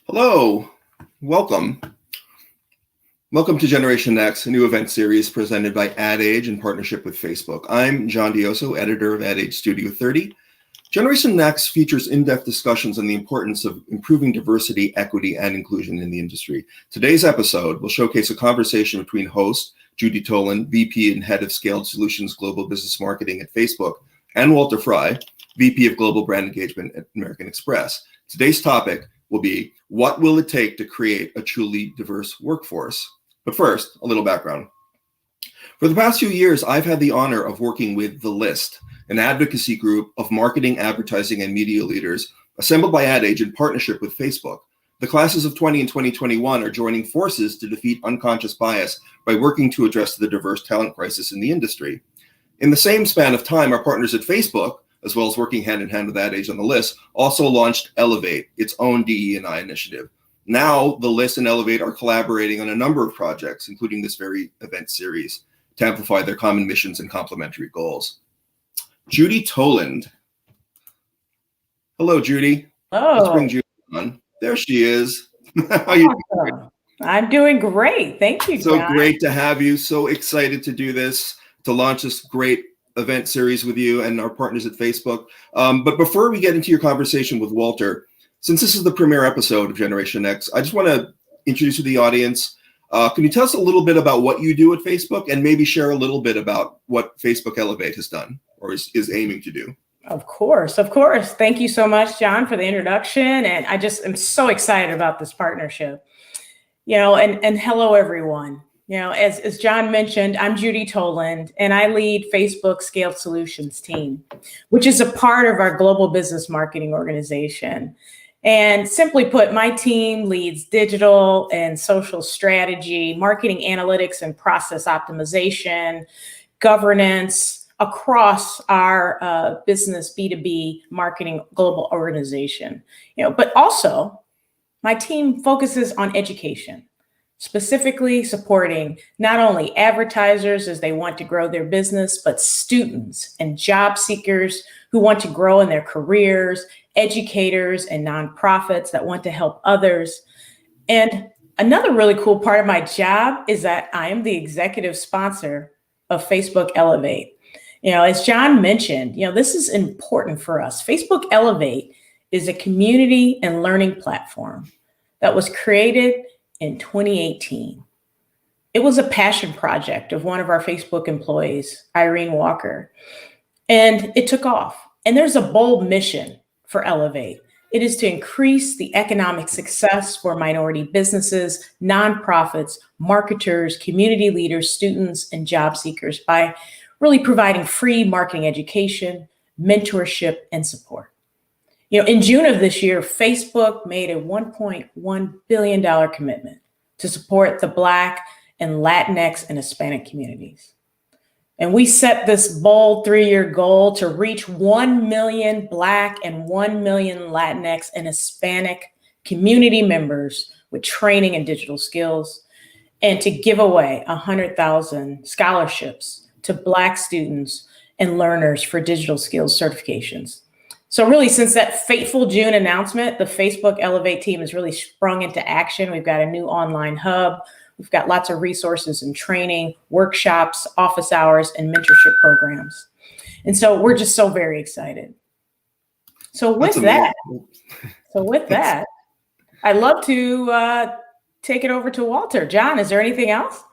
Hello, welcome. Welcome to Generation Next, a new event series presented by Ad Age in partnership with Facebook. I'm John Dioso, editor of Ad Age Studio 30. Generation Next features in-depth discussions on the importance of improving diversity, equity, and inclusion in the industry. Today's episode will showcase a conversation between host Judy Toland, VP and Head of Scaled Solutions Global Business Marketing at Facebook, and Walter Fry, VP of Global Brand Engagement at American Express. Today's topic will be, what will it take to create a truly diverse workforce? But first, a little background. For the past few years, I've had the honor of working with The List, an advocacy group of marketing, advertising, and media leaders assembled by Ad Age in partnership with Facebook. The classes of 20 and 2021 are joining forces to defeat unconscious bias by working to address the diverse talent crisis in the industry. In the same span of time, our partners at Facebook, as well as working hand in hand with Ad Age on The List, also launched Elevate, its own DE&I initiative. Now, The List and Elevate are collaborating on a number of projects, including this very event series, to amplify their common missions and complementary goals. Judy Toland. Hello, Judy. Let's bring Judy on. There she is. How are you doing? I'm doing great. Thank you, So John. great to have you. So excited to do this, to launch this great event series with you and our partners at Facebook. But before we get into your conversation with Walter, since this is the premiere episode of Generation X, I just want to introduce you to the audience. Can you tell us a little bit about what you do at Facebook and maybe share a little bit about what Facebook Elevate has done or is aiming to do? Of course. Thank you so much, John, for the introduction. And I just am so excited about this partnership. And hello, everyone. As John mentioned, I'm Judy Toland, and I lead Facebook Scaled Solutions team, which is a part of our global business marketing organization. And simply put, my team leads digital and social strategy, marketing analytics and process optimization, governance across our business B2B marketing global organization. But also my team focuses on education, specifically supporting not only advertisers as they want to grow their business, but students and job seekers who want to grow in their careers, educators and nonprofits that want to help others. And another really cool part of my job is that I am the executive sponsor of Facebook Elevate. As John mentioned, this is important for us. Facebook Elevate is a community and learning platform that was created in 2018. It was a passion project of one of our Facebook employees, Irene Walker, and it took off. And there's a bold mission for Elevate. It is to increase the economic success for minority businesses, nonprofits, marketers, community leaders, students, and job seekers by really providing free marketing education, mentorship, and support. In June of this year, Facebook made a $1.1 billion commitment to support the Black and Latinx and Hispanic communities. And we set this bold 3-year goal to reach 1 million Black and 1 million Latinx and Hispanic community members with training and digital skills, and to give away 100,000 scholarships to Black students and learners for digital skills certifications. So really, since that fateful June announcement, the Facebook Elevate team has really sprung into action. We've got a new online hub. We've got lots of resources and training, workshops, office hours, and mentorship programs. And so we're just so very excited. So with that, I'd love to take it over to Walter. John, is there anything else?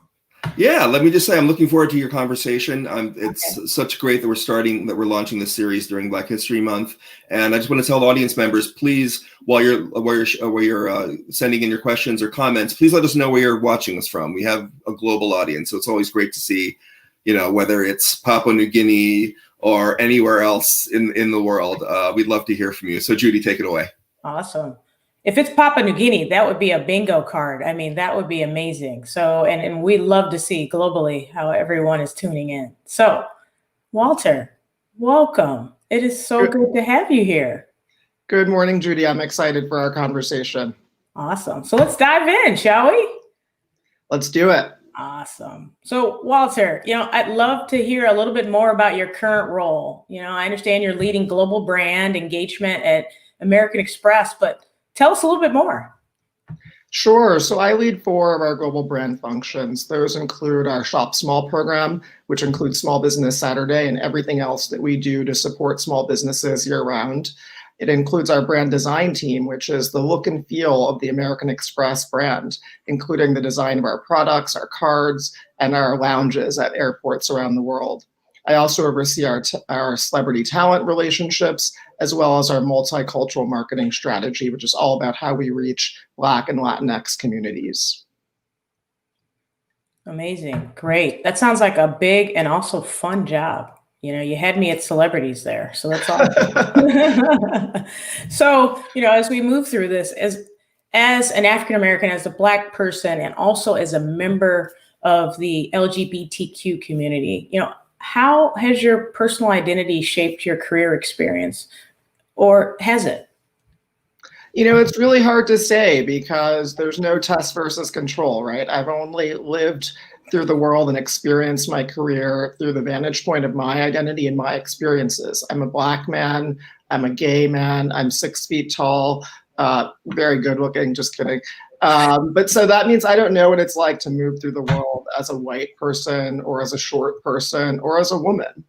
Yeah, let me just say I'm looking forward to your conversation. It's such great that we're launching this series during Black History Month, and I just want to tell the audience members, please, while you're sending in your questions or comments, please let us know where you're watching us from. We have a global audience, so it's always great to see, whether it's Papua New Guinea or anywhere else in the world. We'd love to hear from you. So Judy, take it away. Awesome. If it's Papua New Guinea, that would be a bingo card. I mean, that would be amazing. So, and we love to see globally how everyone is tuning in. So, Walter, welcome. It is so good to have you here. Good morning, Judy. I'm excited for our conversation. Awesome. So let's dive in, shall we? Let's do it. Awesome. So, Walter, I'd love to hear a little bit more about your current role. I understand you're leading global brand engagement at American Express, but tell us a little bit more. Sure. So I lead 4 of our global brand functions. Those include our Shop Small program, which includes Small Business Saturday and everything else that we do to support small businesses year round. It includes our brand design team, which is the look and feel of the American Express brand, including the design of our products, our cards, and our lounges at airports around the world. I also oversee our celebrity talent relationships, as well as our multicultural marketing strategy, which is all about how we reach Black and Latinx communities. Amazing. Great. That sounds like a big and also fun job. You had me at celebrities there. So that's awesome. So, as we move through this, as an African American, as a Black person, and also as a member of the LGBTQ community, how has your personal identity shaped your career experience, or has it? It's really hard to say because there's no test versus control, right? I've only lived through the world and experienced my career through the vantage point of my identity and my experiences. I'm a Black man, I'm a gay man, I'm 6 feet tall, very good looking, just kidding. But so that means I don't know what it's like to move through the world as a white person or as a short person or as a woman.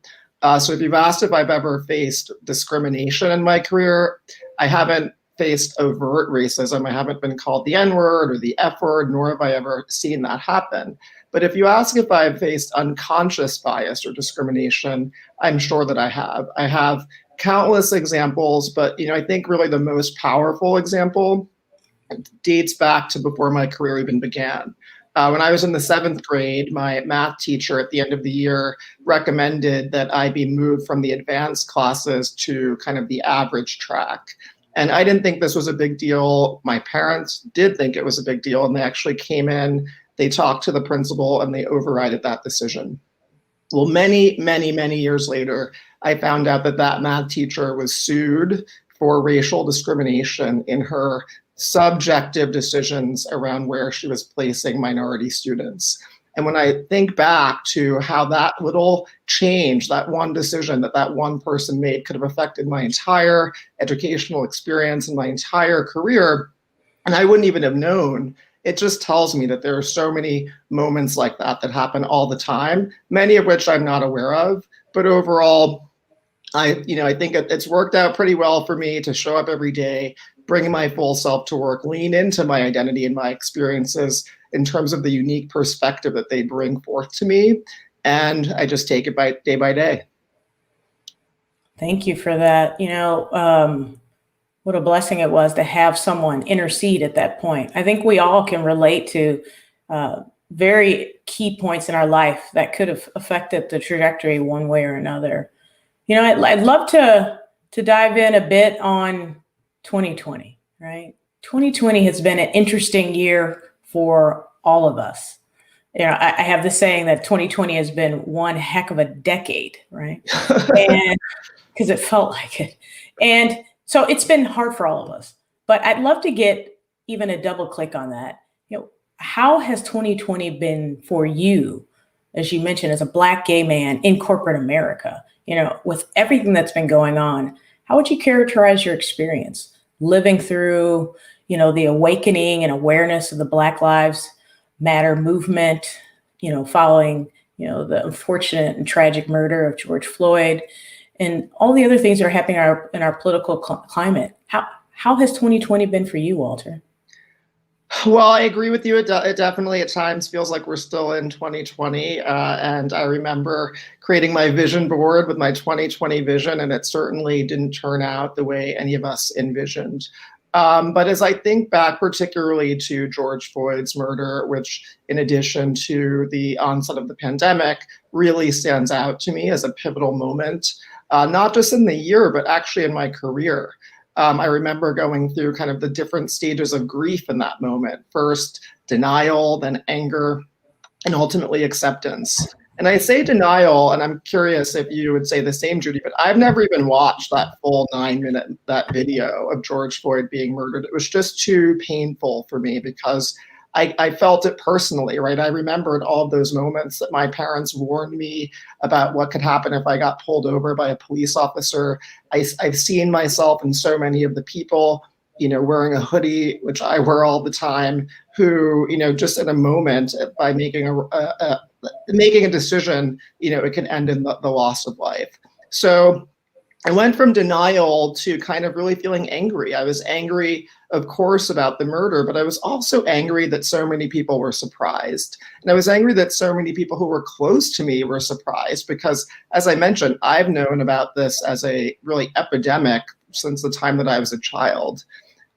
So if you've asked if I've ever faced discrimination in my career, I haven't faced overt racism. I haven't been called the N-word or the F-word, nor have I ever seen that happen. But if you ask if I've faced unconscious bias or discrimination, I'm sure that I have. I have countless examples, but I think really the most powerful example dates back to before my career even began. When I was in the 7th grade, my math teacher at the end of the year recommended that I be moved from the advanced classes to kind of the average track. And I didn't think this was a big deal. My parents did think it was a big deal, and they actually came in, they talked to the principal, and they overrided that decision. Well, many, many, many years later, I found out that that math teacher was sued for racial discrimination in her subjective decisions around where she was placing minority students. And when I think back to how that little change, that one decision that one person made could have affected my entire educational experience and my entire career, and I wouldn't even have known, it just tells me that there are so many moments like that that happen all the time, many of which I'm not aware of. But overall, I think it's worked out pretty well for me to show up every day, bring my full self to work, lean into my identity and my experiences in terms of the unique perspective that they bring forth to me. And I just take it day by day. Thank you for that. What a blessing it was to have someone intercede at that point. I think we all can relate to very key points in our life that could have affected the trajectory one way or another. I'd love to dive in a bit on 2020, right? 2020 has been an interesting year for all of us. I have this saying that 2020 has been one heck of a decade, right? And because it felt like it. And so it's been hard for all of us. But I'd love to get even a double click on that. How has 2020 been for you, as you mentioned, as a Black gay man in corporate America? With everything that's been going on, how would you characterize your experience living through, the awakening and awareness of the Black Lives Matter movement, following, the unfortunate and tragic murder of George Floyd and all the other things that are happening in our political climate? How has 2020 been for you, Walter? Well, I agree with you. It definitely at times feels like we're still in 2020. And I remember creating my vision board with my 2020 vision, and it certainly didn't turn out the way any of us envisioned. But as I think back particularly to George Floyd's murder, which in addition to the onset of the pandemic, really stands out to me as a pivotal moment, not just in the year, but actually in my career. I remember going through kind of the different stages of grief in that moment. First, denial, then anger, and ultimately acceptance. And I say denial, and I'm curious if you would say the same, Judy, but I've never even watched that full 9-minute, that video of George Floyd being murdered. It was just too painful for me because I felt it personally, right? I remembered all of those moments that my parents warned me about what could happen if I got pulled over by a police officer. I've seen myself in so many of the people wearing a hoodie, which I wear all the time, who, just in a moment, by making a decision, it can end in the loss of life. So I went from denial to kind of really feeling angry. I was angry, of course, about the murder, but I was also angry that so many people were surprised. And I was angry that so many people who were close to me were surprised because, as I mentioned, I've known about this as a really epidemic since the time that I was a child.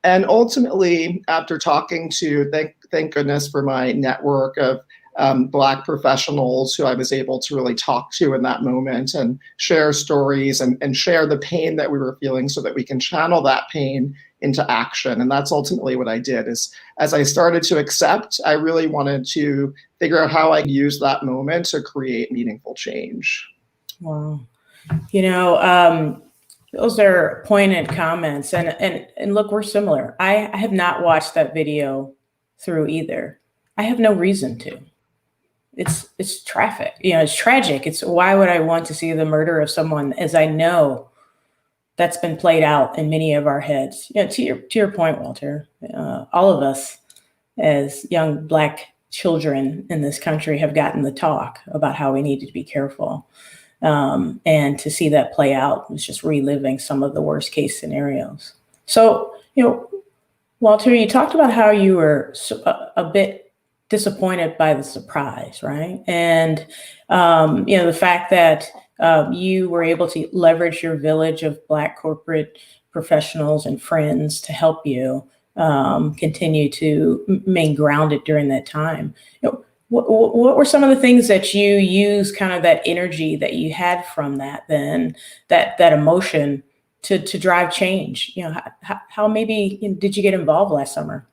And ultimately, after talking to, thank goodness for my network of Black professionals who I was able to really talk to in that moment and share stories and share the pain that we were feeling so that we can channel that pain into action. And that's ultimately what I did. Is as I started to accept, I really wanted to figure out how I could use that moment to create meaningful change. Wow. Those are poignant comments. And look, we're similar. I have not watched that video through either. I have no reason to. It's traffic. It's tragic. It's why would I want to see the murder of someone, as I know that's been played out in many of our heads. To your point, Walter, all of us as young Black children in this country have gotten the talk about how we needed to be careful. And to see that play out was just reliving some of the worst case scenarios. So, Walter, you talked about how you were a bit disappointed by the surprise, right? And, the fact that you were able to leverage your village of Black corporate professionals and friends to help you continue to remain grounded during that time. What were some of the things that you used, kind of that energy that you had from that, then that emotion to drive change? How maybe did you get involved last summer?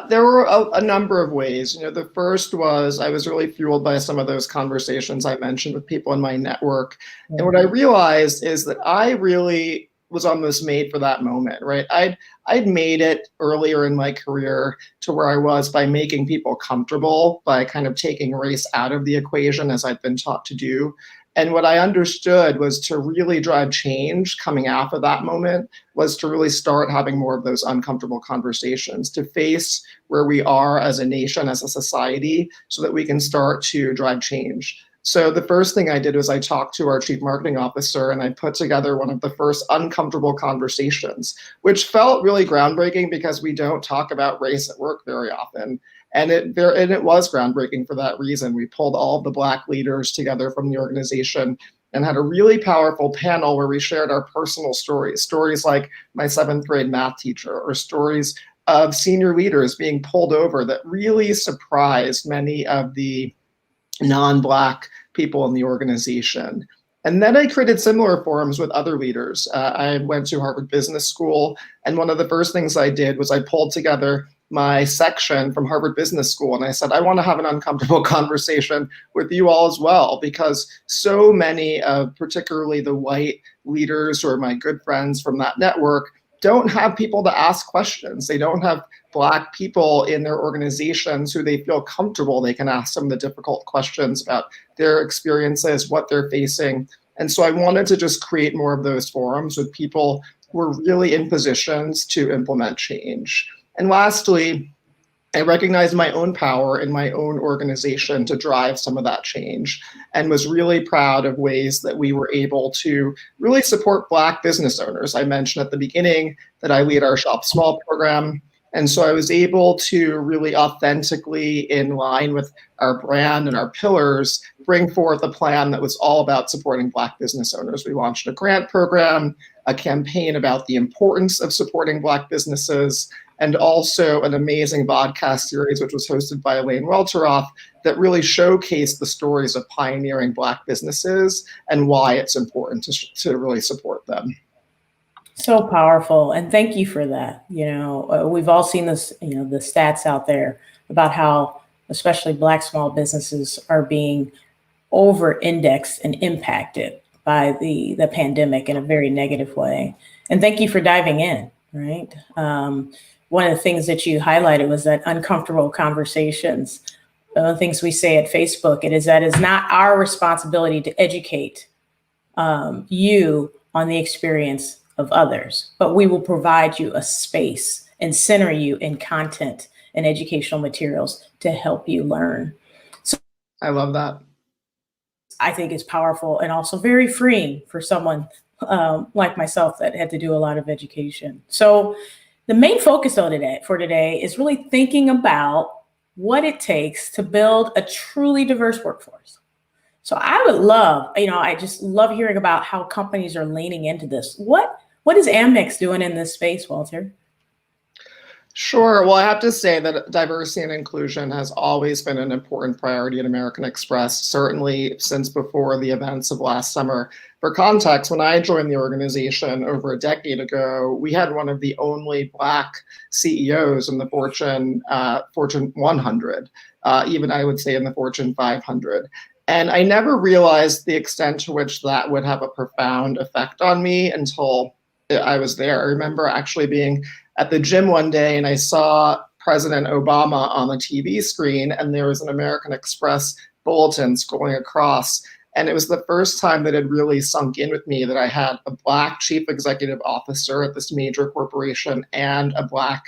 There were a number of ways. The first was I was really fueled by some of those conversations I mentioned with people in my network. Mm-hmm. And what I realized is that I really was almost made for that moment, right? I'd made it earlier in my career to where I was by making people comfortable, by kind of taking race out of the equation as I'd been taught to do. And what I understood was to really drive change coming out of that moment was to really start having more of those uncomfortable conversations, to face where we are as a nation, as a society, so that we can start to drive change. So the first thing I did was I talked to our chief marketing officer and I put together one of the first uncomfortable conversations, which felt really groundbreaking because we don't talk about race at work very often. And it was groundbreaking for that reason. We pulled all of the Black leaders together from the organization and had a really powerful panel where we shared our personal stories like my 7th grade math teacher, or stories of senior leaders being pulled over that really surprised many of the non-Black people in the organization. And then I created similar forums with other leaders. I went to Harvard Business School, and one of the first things I did was I pulled together my section from Harvard Business School, and I said, I want to have an uncomfortable conversation with you all as well, because so many of particularly the white leaders who are my good friends from that network don't have people to ask questions. They don't have Black people in their organizations who they feel comfortable they can ask them the difficult questions about their experiences, what they're facing. And so I wanted to just create more of those forums with people who are really in positions to implement change. And lastly, I recognized my own power in my own organization to drive some of that change, and was really proud of ways that we were able to really support Black business owners. I mentioned at the beginning that I lead our Shop Small program. And so I was able to really authentically, in line with our brand and our pillars, bring forth a plan that was all about supporting Black business owners. We launched a grant program, a campaign about the importance of supporting Black businesses, and also an amazing podcast series, which was hosted by Elaine Welteroth, that really showcased the stories of pioneering Black businesses and why it's important to really support them. So powerful. And thank you for that. We've all seen this, the stats out there about how especially Black small businesses are being over-indexed and impacted by the pandemic in a very negative way. And thank you for diving in, right? One of the things that you highlighted was that uncomfortable conversations. One of the things we say at Facebook, it is not our responsibility to educate you on the experience of others, but we will provide you a space and center you in content and educational materials to help you learn. So I love that. I think it's powerful and also very freeing for someone like myself that had to do a lot of education. So the main focus for today is really thinking about what it takes to build a truly diverse workforce. So I would love, I just love hearing about how companies are leaning into this. What is Amex doing in this space, Walter? Sure. Well, I have to say that diversity and inclusion has always been an important priority at American Express, certainly since before the events of last summer. For context, when I joined the organization over a decade ago, we had one of the only Black CEOs in the Fortune 100, even I would say in the Fortune 500. And I never realized the extent to which that would have a profound effect on me until I was there. I remember actually being at the gym one day and I saw President Obama on the TV screen, and there was an American Express bulletin scrolling across. And it was the first time that it really sunk in with me that I had a Black chief executive officer at this major corporation and a Black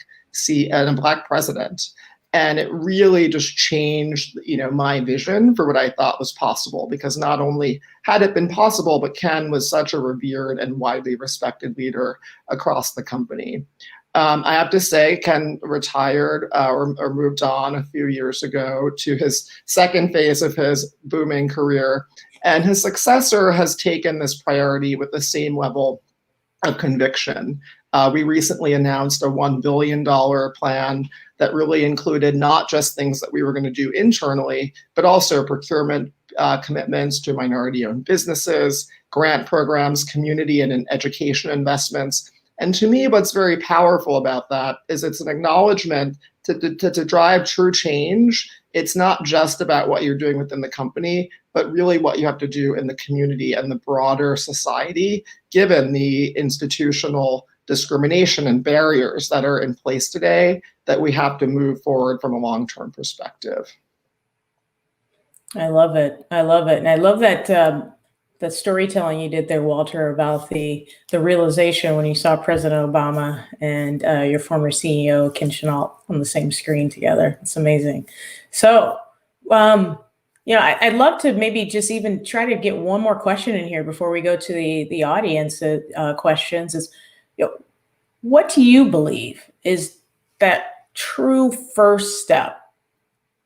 president. And it really just changed, my vision for what I thought was possible, because not only had it been possible, but Ken was such a revered and widely respected leader across the company. I have to say, Ken retired or moved on a few years ago to his second phase of his booming career. And his successor has taken this priority with the same level of conviction. We recently announced a $1 billion plan that really included not just things that we were going to do internally, but also procurement commitments to minority-owned businesses, grant programs, community and education investments. And to me, what's very powerful about that is it's an acknowledgement to drive true change. It's not just about what you're doing within the company, but really what you have to do in the community and the broader society, given the institutional discrimination and barriers that are in place today that we have to move forward from a long-term perspective. I love it. And I love that the storytelling you did there, Walter, about the realization when you saw President Obama and your former CEO, Ken Chenault, on the same screen together. It's amazing. So, I'd love to maybe just even try to get one more question in here before we go to the audience questions. Is, what do you believe is that true first step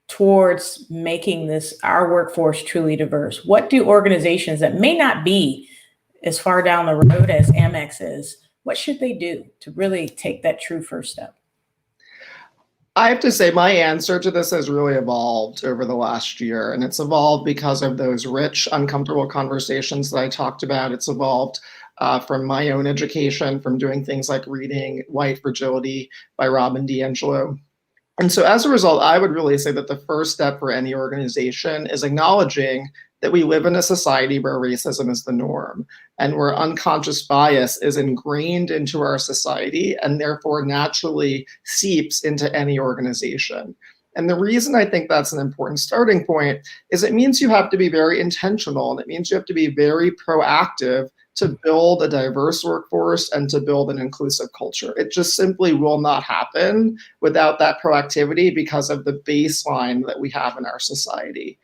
towards making our workforce truly diverse? What do organizations that may not be as far down the road as Amex is, what should they do to really take that true first step? I have to say my answer to this has really evolved over the last year, and it's evolved because of those rich, uncomfortable conversations that I talked about. It's evolved from my own education, from doing things like reading White Fragility by Robin DiAngelo. And so as a result, I would really say that the first step for any organization is acknowledging that we live in a society where racism is the norm and where unconscious bias is ingrained into our society and therefore naturally seeps into any organization. And the reason I think that's an important starting point is it means you have to be very intentional, and it means you have to be very proactive to build a diverse workforce and to build an inclusive culture. It just simply will not happen without that proactivity because of the baseline that we have in our society.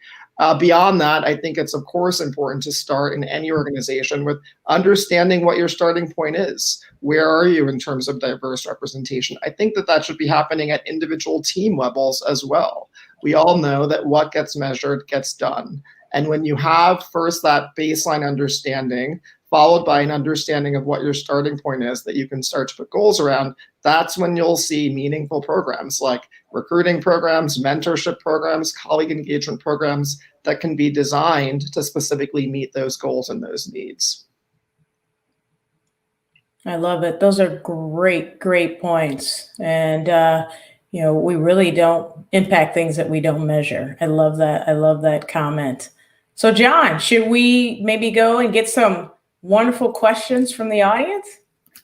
Beyond that, I think it's of course important to start in any organization with understanding what your starting point is. Where are you in terms of diverse representation? I think that should be happening at individual team levels as well. We all know that what gets measured gets done. And when you have first that baseline understanding, followed by an understanding of what your starting point is that you can start to put goals around, that's when you'll see meaningful programs like recruiting programs, mentorship programs, colleague engagement programs that can be designed to specifically meet those goals and those needs. I love it. Those are great points. And, we really don't impact things that we don't measure. I love that comment. So John, should we maybe go and get some wonderful questions from the audience?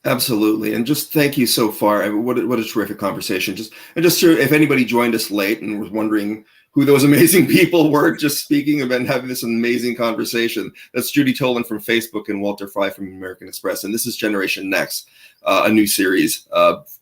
Absolutely. And just thank you so far. What a terrific conversation. Just if anybody joined us late and was wondering who those amazing people were just speaking of and having this amazing conversation. That's Judy Tolan from Facebook and Walter Fry from American Express. And this is Generation Next, a new series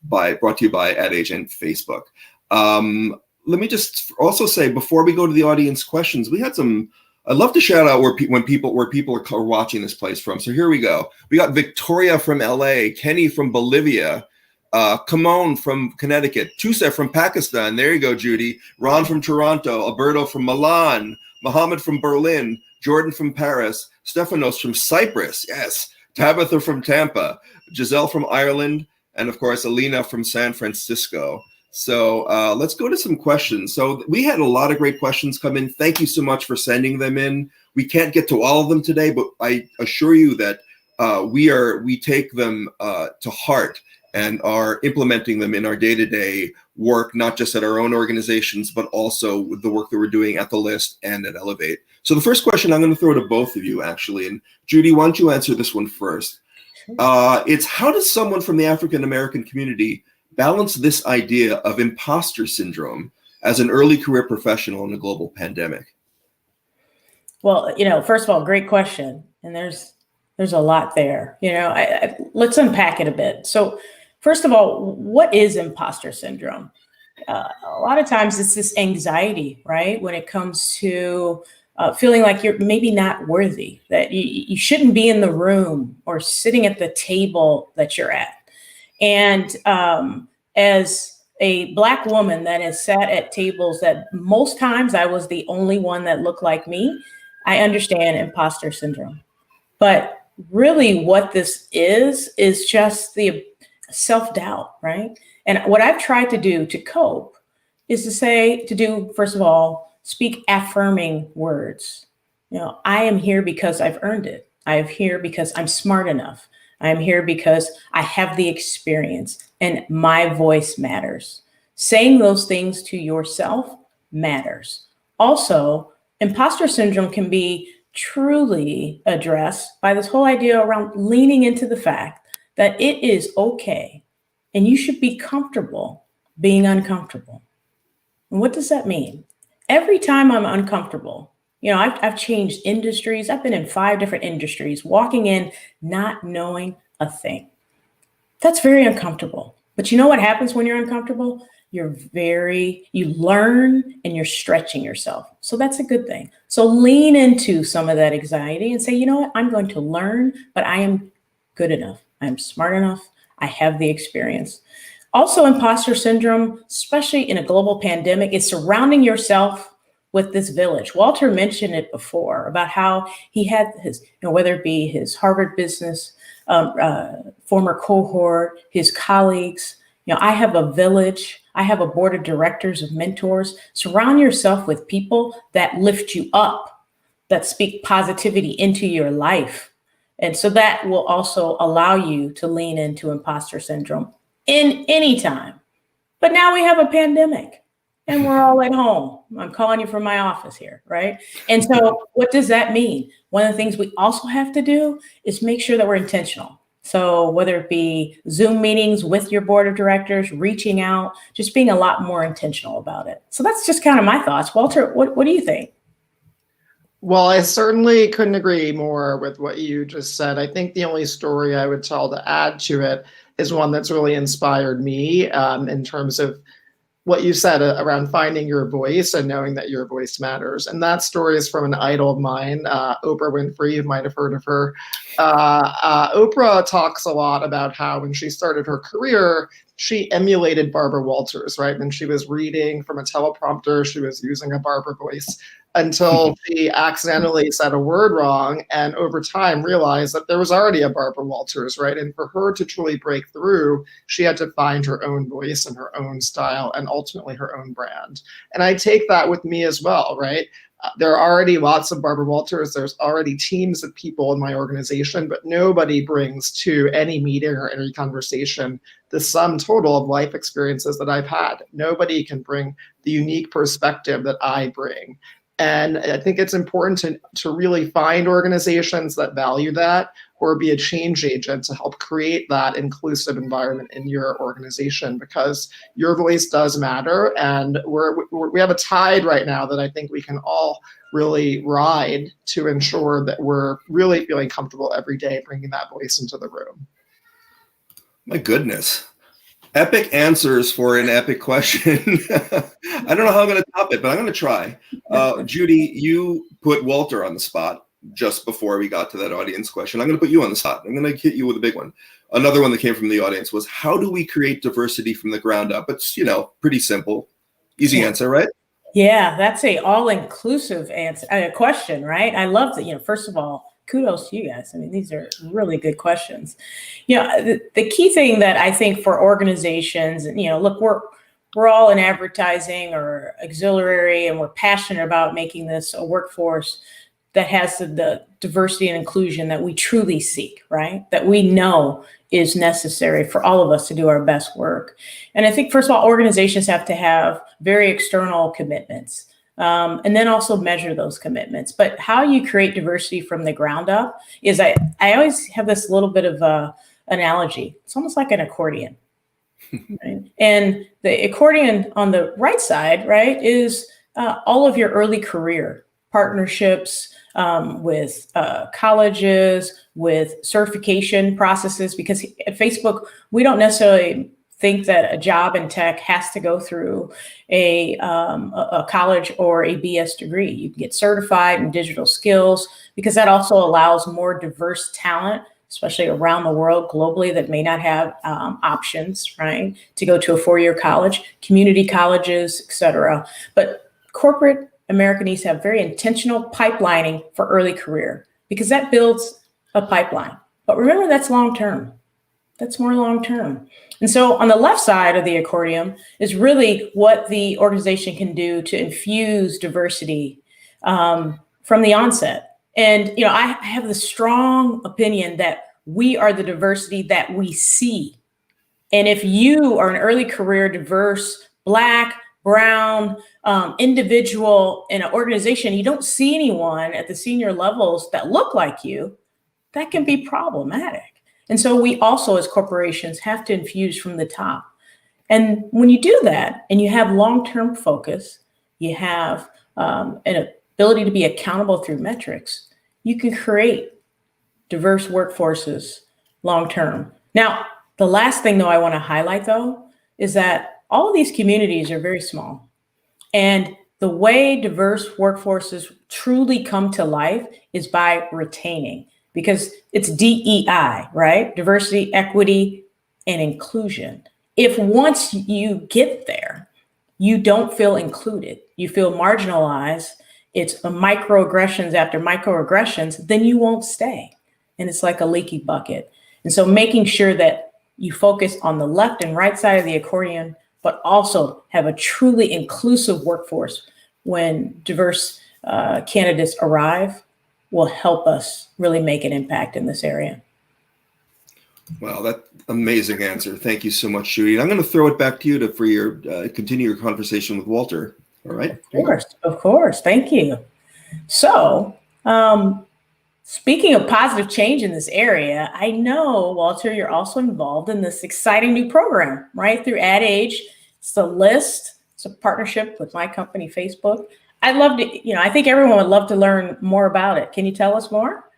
brought to you by Ad Age and Facebook. Let me just also say, before we go to the audience questions, we had some, I'd love to shout out where people are watching this place from. So here we go. We got Victoria from LA, Kenny from Bolivia, Kamon from Connecticut, Tusa from Pakistan. There you go, Judy. Ron from Toronto, Alberto from Milan, Mohammed from Berlin, Jordan from Paris, Stefanos from Cyprus. Yes. Tabitha from Tampa, Giselle from Ireland, and of course, Alina from San Francisco. So let's go to some questions. So we had a lot of great questions come in. Thank you so much for sending them in. We can't get to all of them today, but I assure you that we take them to heart and are implementing them in our day-to-day work, not just at our own organizations, but also with the work that we're doing at the List and at Elevate. So the first question I'm going to throw to both of you, actually. And Judy, why don't you answer this one first? It's how does someone from the African-American community balance this idea of imposter syndrome as an early career professional in a global pandemic? Well, first of all, great question. And there's a lot there. Let's unpack it a bit. So first of all, what is imposter syndrome? A lot of times it's this anxiety, right? When it comes to feeling like you're maybe not worthy, that you shouldn't be in the room or sitting at the table that you're at. And as a Black woman that has sat at tables that most times I was the only one that looked like me, I understand imposter syndrome. But really what this is just the self-doubt, right? And what I've tried to do to cope is first of all, speak affirming words. I am here because I've earned it. I am here because I'm smart enough. I am here because I have the experience and my voice matters. Saying those things to yourself matters. Also, imposter syndrome can be truly addressed by this whole idea around leaning into the fact that it is okay and you should be comfortable being uncomfortable. And what does that mean? Every time I'm uncomfortable, I've changed industries. I've been in 5 different industries, walking in, not knowing a thing. That's very uncomfortable. But you know what happens when you're uncomfortable? You learn and you're stretching yourself. So that's a good thing. So lean into some of that anxiety and say, you know what, I'm going to learn, but I am good enough. I'm smart enough. I have the experience. Also, imposter syndrome, especially in a global pandemic, is surrounding yourself with this village. Walter mentioned it before about how he had his, whether it be his Harvard business, former cohort, his colleagues. I have a village. I have a board of directors of mentors. Surround yourself with people that lift you up, that speak positivity into your life. And so that will also allow you to lean into imposter syndrome in any time. But now we have a pandemic and we're all at home. I'm calling you from my office here, right? And so what does that mean? One of the things we also have to do is make sure that we're intentional. So whether it be Zoom meetings with your board of directors, reaching out, just being a lot more intentional about it. So that's just kind of my thoughts. Walter, what do you think? Well, I certainly couldn't agree more with what you just said. I think the only story I would tell to add to it is one that's really inspired me in terms of what you said around finding your voice and knowing that your voice matters. And that story is from an idol of mine, Oprah Winfrey. You might have heard of her. Oprah talks a lot about how when she started her career, she emulated Barbara Walters, right? When she was reading from a teleprompter, she was using a Barbara voice until she accidentally said a word wrong and over time realized that there was already a Barbara Walters, right? And for her to truly break through, she had to find her own voice and her own style and ultimately her own brand. And I take that with me as well, right? There are already lots of Barbara Walters. There's already teams of people in my organization, but nobody brings to any meeting or any conversation the sum total of life experiences that I've had. Nobody can bring the unique perspective that I bring. And I think it's important to really find organizations that value that, or be a change agent to help create that inclusive environment in your organization, because your voice does matter. And we have a tide right now that I think we can all really ride to ensure that we're really feeling comfortable every day bringing that voice into the room. My goodness. Epic answers for an epic question. I don't know how I'm going to top it, but I'm going to try. Judy, you put Walter on the spot just before we got to that audience question. I'm going to put you on the spot. I'm going to hit you with a big one. Another one that came from the audience was, how do we create diversity from the ground up? It's, pretty simple. Easy answer, right? Yeah, that's a all-inclusive answer, question, right? I love that. First of all, kudos to you guys. I mean, these are really good questions. The key thing that I think for organizations, look, we're all in advertising or auxiliary, and we're passionate about making this a workforce that has the diversity and inclusion that we truly seek, right? That we know is necessary for all of us to do our best work. And I think, first of all, organizations have to have very external commitments, and then also measure those commitments. But how you create diversity from the ground up is, I always have this little bit of a analogy. It's almost like an accordion. Right? And the accordion on the right side, right, is all of your early career partnerships, with colleges, with certification processes, because at Facebook, we don't necessarily think that a job in tech has to go through a college or a BS degree. You can get certified in digital skills, because that also allows more diverse talent, especially around the world globally, that may not have options, right, to go to a four-year college, community colleges, et cetera. But corporate America needs to have very intentional pipelining for early career, because that builds a pipeline. But remember, that's long-term. That's more long-term. And so on the left side of the accordion is really what the organization can do to infuse diversity from the onset. And, I have the strong opinion that we are the diversity that we see. And if you are an early career diverse Black, brown individual in an organization, you don't see anyone at the senior levels that look like you, that can be problematic. And so we also, as corporations, have to infuse from the top. And when you do that and you have long-term focus, you have an ability to be accountable through metrics, you can create diverse workforces long-term. Now, the last thing, though, I want to highlight, though, is that all of these communities are very small. And the way diverse workforces truly come to life is by retaining, because it's DEI, right? Diversity, equity, and inclusion. If once you get there, you don't feel included, you feel marginalized, it's microaggressions after microaggressions, then you won't stay. And it's like a leaky bucket. And so making sure that you focus on the left and right side of the accordion, but also have a truly inclusive workforce when diverse candidates arrive, will help us really make an impact in this area. Wow, that's amazing answer. Thank you so much, Judy. I'm going to throw it back to you for your continue your conversation with Walter. All right. Of course. Thank you. So, speaking of positive change in this area, I know, Walter, you're also involved in this exciting new program, right? Through Ad Age. It's the List. It's a partnership with my company, Facebook. I'd love to, I think everyone would love to learn more about it. Can you tell us more?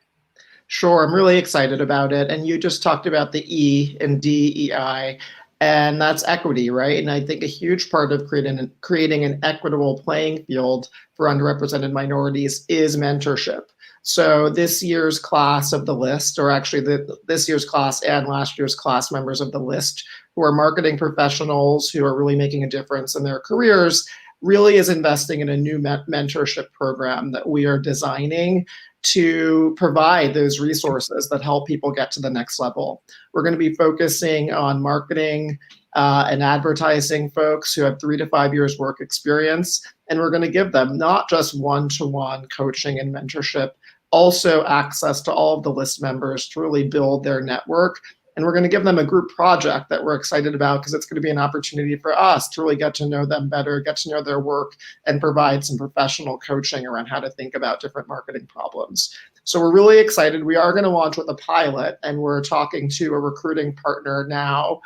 Sure, I'm really excited about it. And you just talked about the E in DEI, and that's equity, right? And I think a huge part of creating an equitable playing field for underrepresented minorities is mentorship. So this year's class of the List, or actually this year's class and last year's class members of the List, who are marketing professionals who are really making a difference in their careers, really is investing in a new mentorship program that we are designing to provide those resources that help people get to the next level. We're going to be focusing on marketing and advertising folks who have 3 to 5 years work experience. And we're going to give them not just one-to-one coaching and mentorship, also access to all of the List members to really build their network And we're going to give them a group project that we're excited about because it's going to be an opportunity for us to really get to know them better, get to know their work, and provide some professional coaching around how to think about different marketing problems. So we're really excited. We are going to launch with a pilot, and we're talking to a recruiting partner now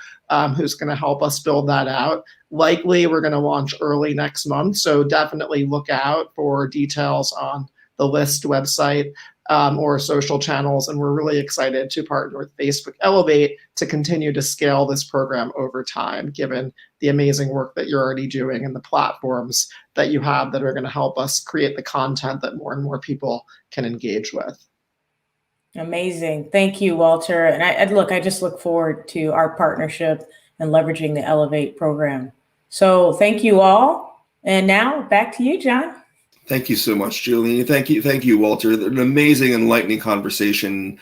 who's going to help us build that out. Likely, we're going to launch early next month. So definitely look out for details on the List website or social channels. And we're really excited to partner with Facebook Elevate to continue to scale this program over time, given the amazing work that you're already doing and the platforms that you have that are going to help us create the content that more and more people can engage with. Amazing. Thank you, Walter. And I just look forward to our partnership and leveraging the Elevate program. So thank you all. And now back to you, John. Thank you so much, Julie. Thank you, Walter. An amazing, enlightening conversation,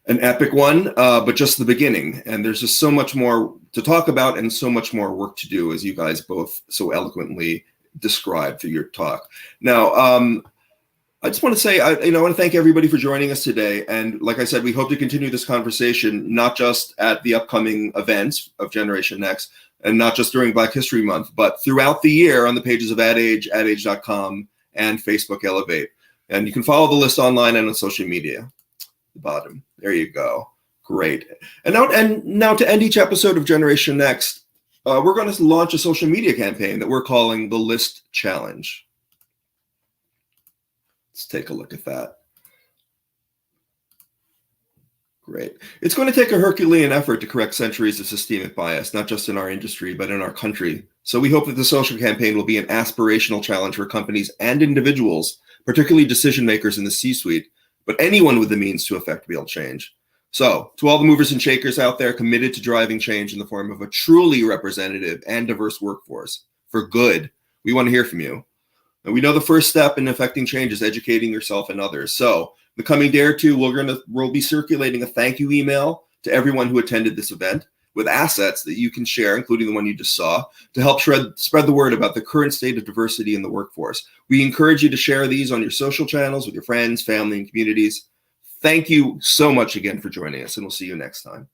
an epic one, but just the beginning. And there's just so much more to talk about and so much more work to do, as you guys both so eloquently described through your talk. Now, I just want to say, I want to thank everybody for joining us today. And like I said, we hope to continue this conversation, not just at the upcoming events of Generation Next, and not just during Black History Month, but throughout the year on the pages of AdAge, adage.com, and Facebook Elevate. And you can follow the list online and on social media. The bottom. There you go. Great. And now to end each episode of Generation Next, we're going to launch a social media campaign that we're calling the List Challenge. Let's take a look at that. Great. It's going to take a Herculean effort to correct centuries of systemic bias, not just in our industry, but in our country. So we hope that the social campaign will be an aspirational challenge for companies and individuals, particularly decision makers in the C-suite, but anyone with the means to effect real change. So to all the movers and shakers out there committed to driving change in the form of a truly representative and diverse workforce for good, we want to hear from you. And we know the first step in effecting change is educating yourself and others. So the coming day or two, we'll be circulating a thank you email to everyone who attended this event with assets that you can share, including the one you just saw, to help spread the word about the current state of diversity in the workforce. We encourage you to share these on your social channels with your friends, family, and communities. Thank you so much again for joining us, and we'll see you next time.